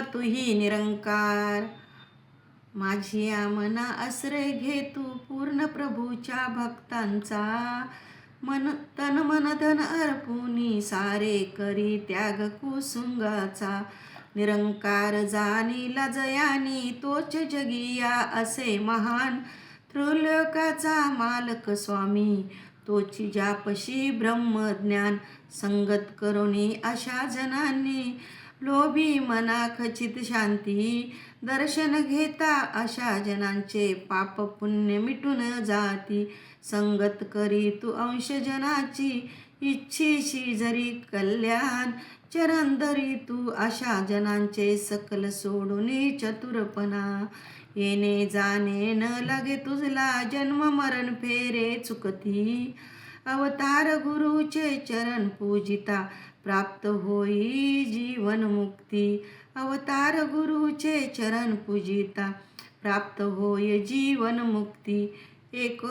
तुही निरंकार. माझी मना आश्रय घे तू पूर्ण प्रभूच्या भक्तांचा. तन मन धन अर्पुनी सारे करी त्याग कुसुंगाचा. निरंकार जाणीला जयानी तोच जगिया असे महान. त्रिलोकाचा मालक स्वामी तोची जापशी ब्रह्मज्ञान. संगत करुणी अशा जनांनी लोभी मना खचित शांती. दर्शन घेता अशा जनांचे पाप पुण्य मिटून जाती. संगत करी तू अंश जनाची इच्छिशी जरी कल्याण. चरण धरी तू अशा जनांचे सकल सोडून चतुरपणा. येणे जाणे न लागे तुझला जन्म मरण फेरे चुकती. अवतार गुरुचे चरण पूजिता प्राप्त होई जीवन मुक्ती. अवतार गुरुचे चरण पूजिता प्राप्त होय जीवन मुक्ती. एक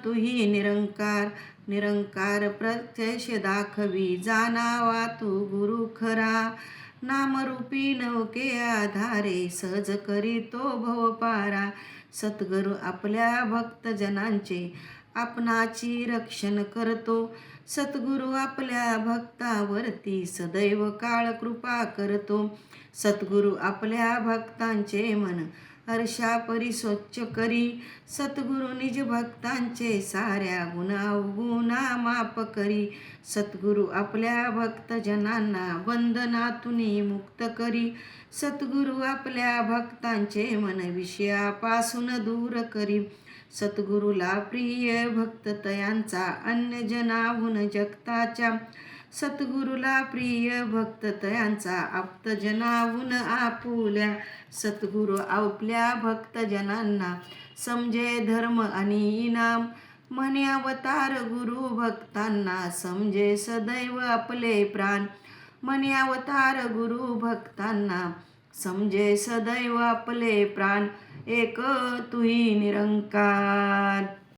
तुही निरंकार. निरंकार प्रत्यक्ष दाखवी जाणावा तू गुरु खरा. नामरूपी नौके आधारे सहज करीतो भवपारा. सद्गुरु आपल्या भक्तजनांचे आपणाची रक्षण करतो. सद्गुरु आपल्या भक्तावरती सदैव काळ कृपा करतो. सद्गुरु आपल्या भक्तांचे मन हर्षापरी स्वच्छ करी. सद्गुरु निज भक्तांचे साऱ्या गुणा माफ करी. सद्गुरु आपल्या भक्तजनांना बंधनातून मुक्त करी. सद्गुरु आपल्या भक्तांचे मन विषयापासून दूर करी. सद्गुरुला प्रिय भक्त तयांचा अन्य जनाहून जगताच्या. सद्गुरुला प्रिय भक्त तयांचा आप्तजनाहून आपुल्या. सद्गुरु आपल्या भक्तजनांना समजे धर्म आणि इनाम. म्हणे अवतार गुरु भक्तांना समजे सदैव आपले प्राण. म्हणे अवतार गुरु भक्तांना समजे सदैव आपले प्राण. एक तुही निरंकार.